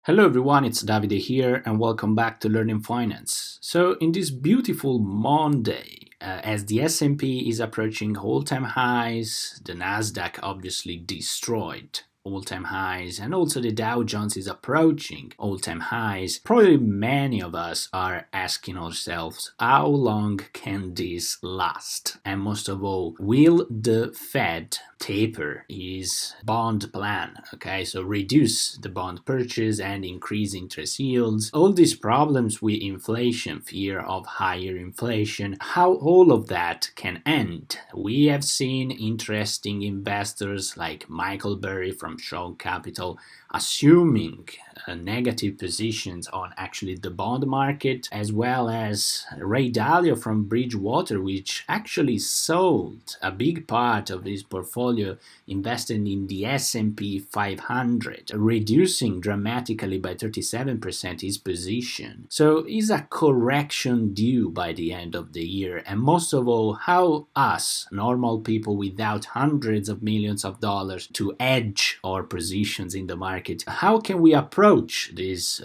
Hello everyone, it's Davide here and welcome back to Learning Finance. So in this beautiful Monday, as the S&P is approaching all-time highs, the Nasdaq obviously destroyed all-time highs, and also the Dow Jones is approaching all-time highs. Probably many of us are asking ourselves, how long can this last? And most of all, will the Fed taper his bond plan? Okay, so reduce the bond purchase and increase interest yields. All these problems with inflation, fear of higher inflation, how all of that can end. We have seen interesting investors like Michael Burry from Shaw Capital assuming negative positions on actually the bond market, as well as Ray Dalio from Bridgewater, which actually sold a big part of his portfolio invested in the S&P 500, reducing dramatically by 37% his position. So is a correction due by the end of the year? And most of all, how us, normal people without hundreds of millions of dollars to hedge our positions in the market, how can we approach this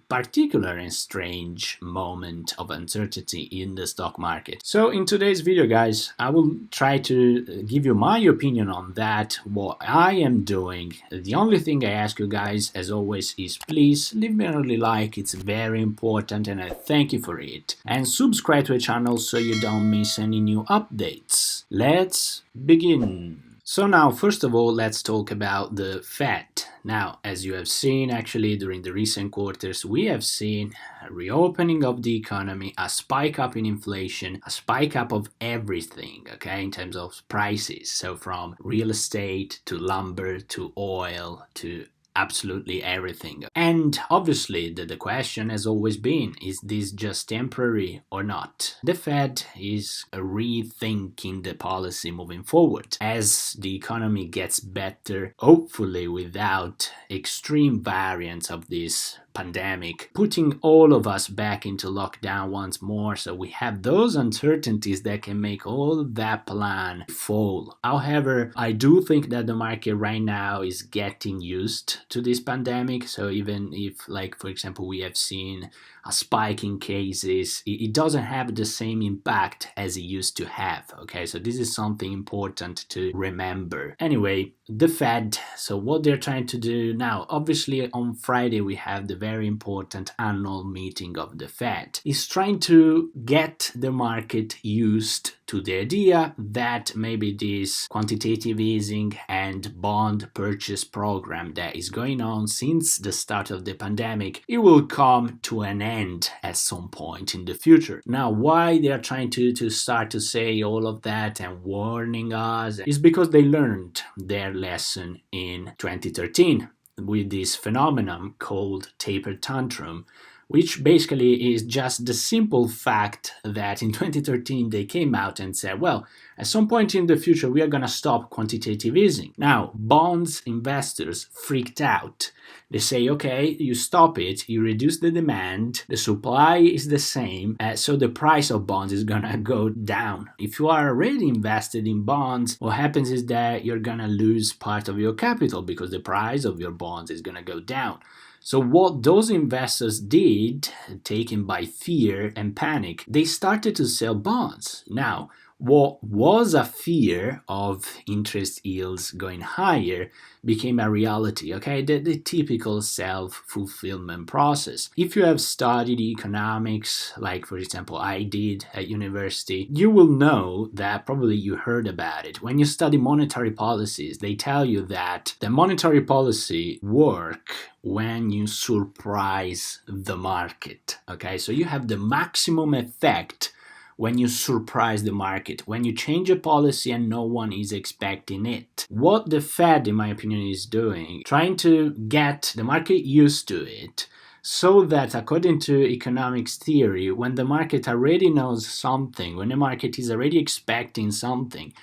particular and strange moment of uncertainty in the stock market? So in today's video, guys, I will try to give you my opinion on that, what I am doing. The only thing I ask you guys, as always, is please leave me a early like. It's very important and I thank you for it. And subscribe to the channel so you don't miss any new updates. Let's begin. So now, first of all, let's talk about the Fed. Now, as you have seen, actually, during the recent quarters, we have seen a reopening of the economy, a spike up in inflation, a spike up of everything, okay, in terms of prices. So from real estate to lumber to oil to absolutely everything. And obviously the question has always been, is this just temporary or not? The Fed is rethinking the policy moving forward as the economy gets better, hopefully without extreme variants of this pandemic, putting all of us back into lockdown once more. So we have those uncertainties that can make all that plan fall. However, I do think that the market right now is getting used to this pandemic. So even if, like, for example, we have seen a spike in cases, it doesn't have the same impact as it used to have. Okay, so this is something important to remember. Anyway, the Fed, so what they're trying to do now, obviously on Friday we have the very important annual meeting of the Fed, is trying to get the market used to the idea that maybe this quantitative easing and bond purchase program that is going on since the start of the pandemic, it will come to an end at some point in the future. Now, why they are trying to start to say all of that and warning us is because they learned their lesson in 2013 with this phenomenon called taper tantrum, which basically is just the simple fact that in 2013 they came out and said, well, at some point in the future we are going to stop quantitative easing. Now, bonds investors freaked out. They say, okay, you stop it, you reduce the demand, the supply is the same, so the price of bonds is going to go down. If you are already invested in bonds, what happens is that you're going to lose part of your capital because the price of your bonds is going to go down. So what those investors did, taken by fear and panic, they started to sell bonds. Now, what was a fear of interest yields going higher became a reality, okay? The typical self-fulfillment process. If you have studied economics, like for example I did at university, you will know that probably you heard about it. When you study monetary policies, they tell you that the monetary policy work when you surprise the market, okay? So you have the maximum effect when you surprise the market, when you change a policy and no one is expecting it. What the Fed, in my opinion, is doing, trying to get the market used to it, so that according to economics theory, when the market already knows something, when the market is already expecting something,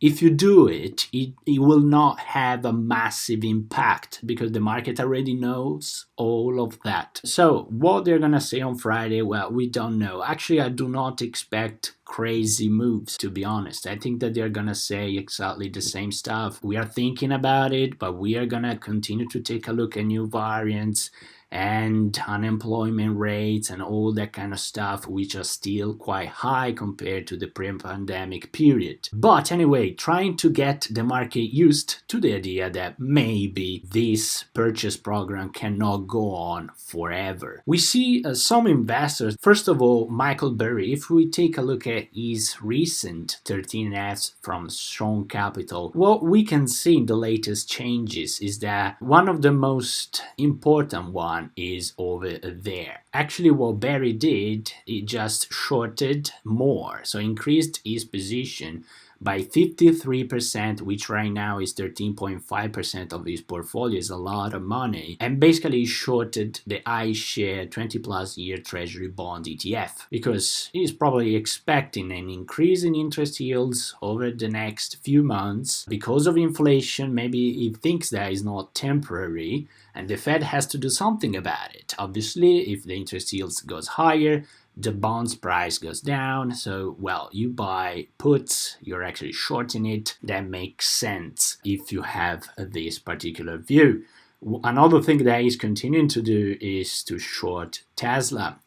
if you do it, it will not have a massive impact because the market already knows all of that. So what they're going to say on Friday, well, we don't know. Actually, I do not expect crazy moves, to be honest. I think that they're going to say exactly the same stuff. We are thinking about it, but we are going to continue to take a look at new variants and unemployment rates and all that kind of stuff, which are still quite high compared to the pre-pandemic period. But anyway, trying to get the market used to the idea that maybe this purchase program cannot go on forever. We see some investors, first of all, Michael Burry, if we take a look at his recent 13Fs from Strong Capital, what we can see in the latest changes is that one of the most important one is over there. Actually, what Barry did, he just shorted more, so increased his position by 53%, which right now is 13.5% of his portfolio, is a lot of money, and basically shorted the iShare 20 plus year treasury bond ETF because he's probably expecting an increase in interest yields over the next few months because of inflation. Maybe he thinks that is not temporary and the Fed has to do something about it. Obviously, if the interest yields goes higher, the bonds price goes down. So, well, you buy puts, you're actually shorting it. That makes sense if you have this particular view. Another thing that he's continuing to do is to short Tesla.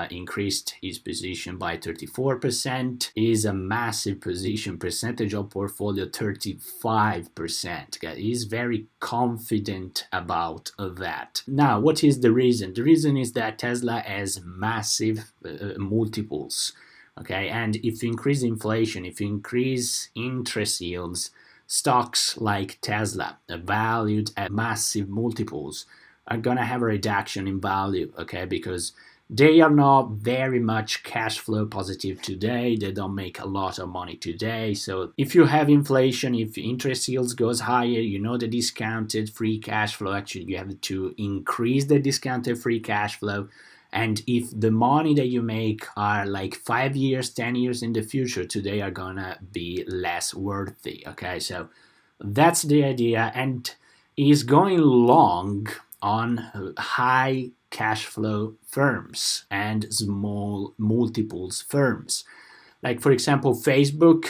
Increased his position by 34%. Is a massive position, percentage of portfolio 35%. He's very confident about that. Now, what is the reason? The reason is that Tesla has massive multiples. Okay, and if you increase inflation, if you increase interest yields, stocks like Tesla, valued at massive multiples, are going to have a reduction in value, okay, because they are not very much cash flow positive today. They don't make a lot of money today. So if you have inflation, if interest yields goes higher, you know the discounted free cash flow, actually you have to increase the discounted free cash flow. And if the money that you make are like 5 years, 10 years in the future, today are gonna be less worthy. Okay, so that's the idea, and is going long on high cash flow firms and small multiples firms. Like for example, Facebook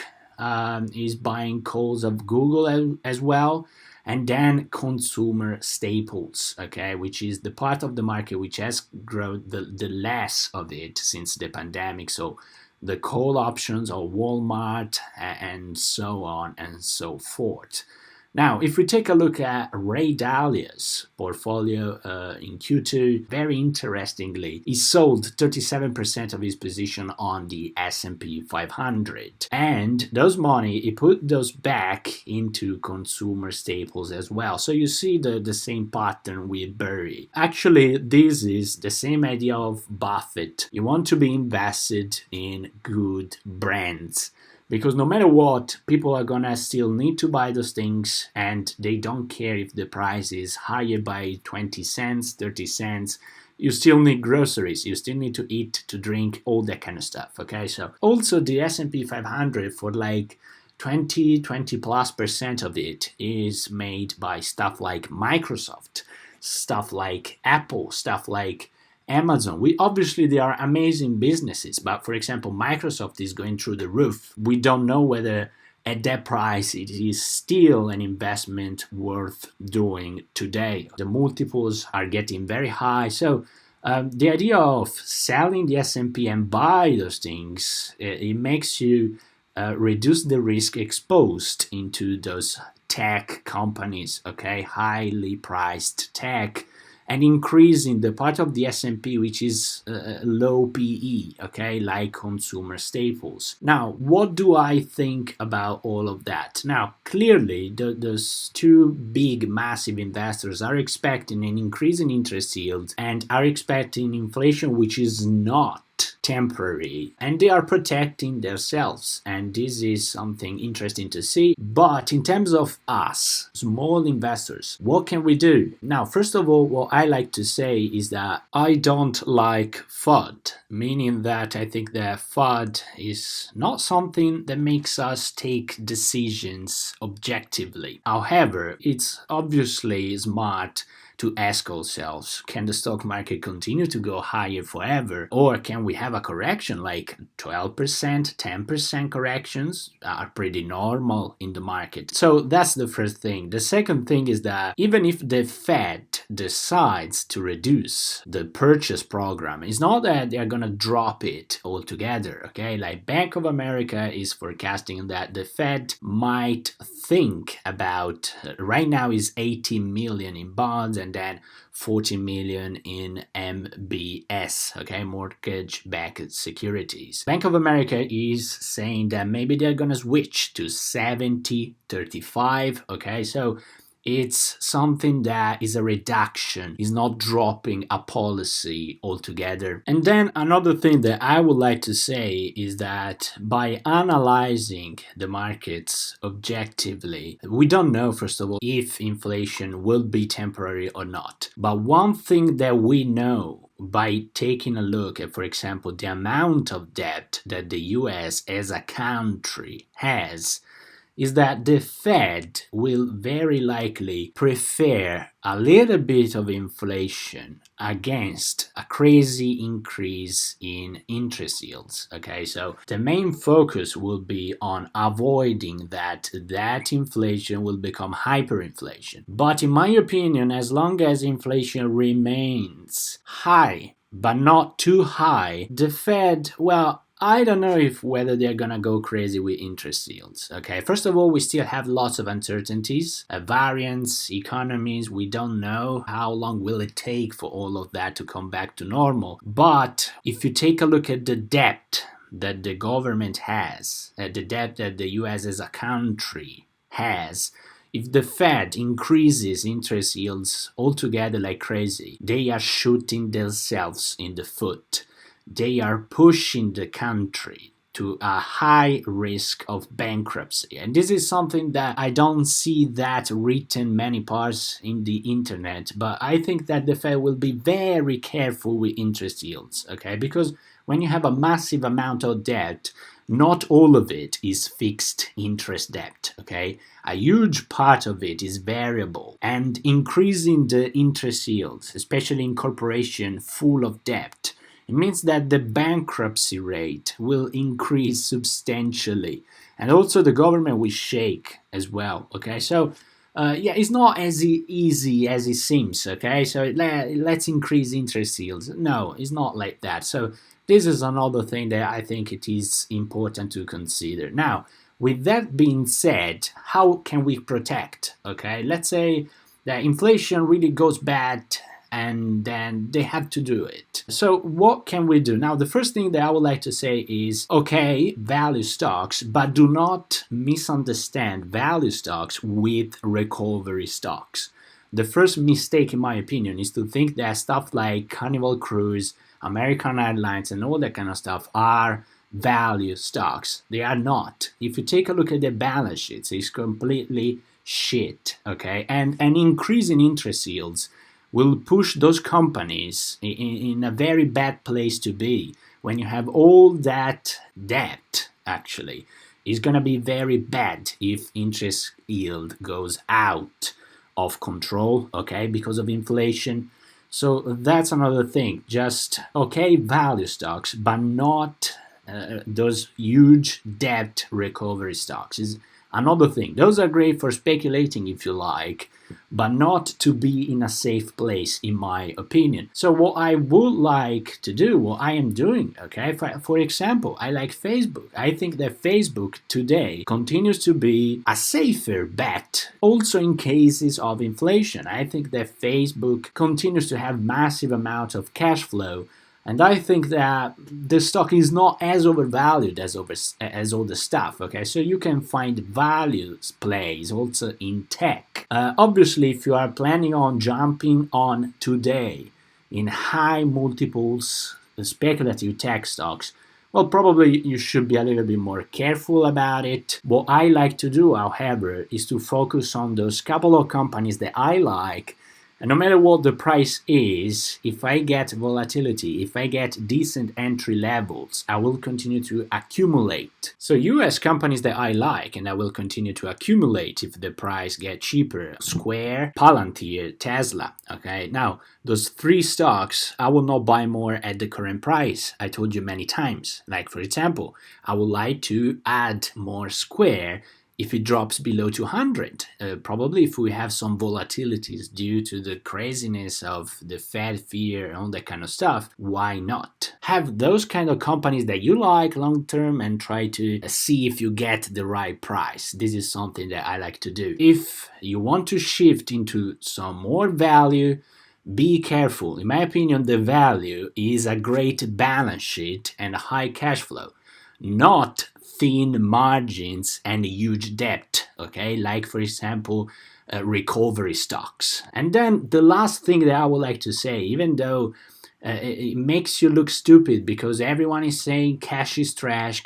is buying calls of Google as well. And then consumer staples, okay, which is the part of the market which has grown the less of it since the pandemic. So the call options of Walmart and so on and so forth. Now, if we take a look at Ray Dalio's portfolio in Q2, very interestingly, he sold 37% of his position on the S&P 500. And those money, he put those back into consumer staples as well. So you see the same pattern with Burry. Actually, this is the same idea of Buffett. You want to be invested in good brands, because no matter what, people are gonna still need to buy those things, and they don't care if the price is higher by 20 cents, 30 cents. You still need groceries, you still need to eat, to drink, all that kind of stuff, okay? So also the S&P 500, for like 20 plus percent of it is made by stuff like Microsoft, stuff like Apple, stuff like Amazon. They are amazing businesses, but for example, Microsoft is going through the roof. We don't know whether at that price it is still an investment worth doing today. The multiples are getting very high. So the idea of selling the S&P and buy those things, it makes you reduce the risk exposed into those tech companies, okay, highly priced tech, and increasing the part of the S&P which is low PE, okay, like consumer staples. Now, what do I think about all of that? Now, clearly, those two big, massive investors are expecting an increase in interest yields and are expecting inflation which is not temporary, and they are protecting themselves, and this is something interesting to see. But in terms of us, small investors, what can we do? Now, first of all, what I like to say is that I don't like FUD, meaning that I think that FUD is not something that makes us take decisions objectively. However, it's obviously smart to ask ourselves, can the stock market continue to go higher forever? Or can we have a correction like 12%, 10% corrections are pretty normal in the market? So that's the first thing. The second thing is that even if the Fed decides to reduce the purchase program, it's not that they're gonna drop it altogether, okay? Like Bank of America is forecasting that the Fed might think about, right now is 80 million in bonds and then 40 million in MBS, okay, mortgage-backed securities. Bank of America is saying that maybe they're gonna switch to 70-35, okay, so it's something that is a reduction, is not dropping a policy altogether. And then another thing that I would like to say is that by analyzing the markets objectively, we don't know, first of all, if inflation will be temporary or not. But one thing that we know by taking a look at, for example, the amount of debt that the US as a country has, is that the Fed will very likely prefer a little bit of inflation against a crazy increase in interest yields. Okay, so the main focus will be on avoiding that inflation will become hyperinflation. But in my opinion, as long as inflation remains high, but not too high, the Fed, well, I don't know whether they're gonna go crazy with interest yields. Okay, first of all, we still have lots of uncertainties, variants, economies. We don't know how long will it take for all of that to come back to normal. But if you take a look at the debt that the government has, the debt that the US as a country has, if the Fed increases interest yields altogether like crazy, they are shooting themselves in the foot. They are pushing the country to a high risk of bankruptcy. And this is something that I don't see that written many parts in the internet, but I think that the Fed will be very careful with interest yields, okay? Because when you have a massive amount of debt, not all of it is fixed interest debt, okay? A huge part of it is variable, and increasing the interest yields, especially in corporation full of debt, it means that the bankruptcy rate will increase substantially, and also the government will shake as well, okay? So yeah, it's not as easy as it seems, okay? So let's increase interest yields. No, it's not like that. So this is another thing that I think it is important to consider. Now, with that being said, how can we protect, okay? Let's say that inflation really goes bad and then they have to do it. So what can we do? Now, the first thing that I would like to say is, okay, value stocks, but do not misunderstand value stocks with recovery stocks. The first mistake, in my opinion, is to think that stuff like Carnival Cruise, American Airlines, and all that kind of stuff are value stocks. They are not. If you take a look at their balance sheets, it's completely shit, okay? And an increase in interest yields will push those companies in a very bad place to be. When you have all that debt, actually, it's going to be very bad if interest yield goes out of control, okay, because of inflation. So that's another thing. Just, okay, value stocks, but not those huge debt recovery stocks is another thing. Those are great for speculating, if you like, but not to be in a safe place, in my opinion. So what I would like to do, what I am doing, okay, for example, I like Facebook. I think that Facebook today continues to be a safer bet, also in cases of inflation. I think that Facebook continues to have massive amounts of cash flow, and I think that the stock is not as overvalued as all the stuff, okay? So you can find value plays also in tech. Obviously, if you are planning on jumping on today in high multiples speculative tech stocks, well, probably you should be a little bit more careful about it. What I like to do, however, is to focus on those couple of companies that I like And no matter what the price is, if I get volatility, if I get decent entry levels, I will continue to accumulate. So US companies that I like and I will continue to accumulate if the price gets cheaper: Square, Palantir, Tesla. Okay, now those three stocks, I will not buy more at the current price. I told you many times. Like for example, I would like to add more Square if it drops below 200. Probably if we have some volatilities due to the craziness of the Fed fear and all that kind of stuff, why not? Have those kind of companies that you like long term and try to see if you get the right price. This is something that I like to do. If you want to shift into some more value, be careful. In my opinion, the value is a great balance sheet and a high cash flow, not thin margins and huge debt, okay? Like, for example, recovery stocks. And then the last thing that I would like to say, even though it makes you look stupid because everyone is saying cash is trash,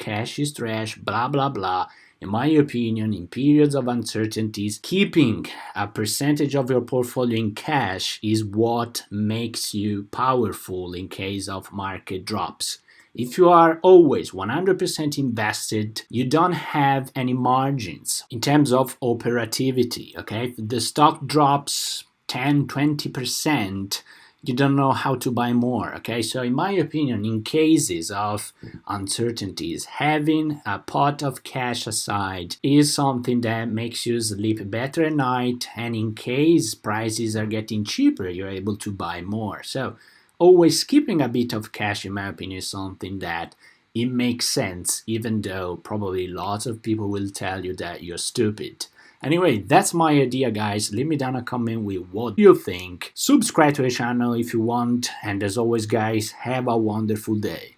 blah, blah, blah. In my opinion, in periods of uncertainties, keeping a percentage of your portfolio in cash is what makes you powerful in case of market drops. If you are always 100% invested, you don't have any margins in terms of operativity, okay? If the stock drops 10, 20%, you don't know how to buy more, okay? So in my opinion, in cases of uncertainties, having a pot of cash aside is something that makes you sleep better at night, and in case prices are getting cheaper, you're able to buy more. So always keeping a bit of cash, in my opinion, is something that it makes sense, even though probably lots of people will tell you that you're stupid. Anyway, that's my idea, guys. Leave me down a comment with what you think. Subscribe to the channel if you want. And as always, guys, have a wonderful day.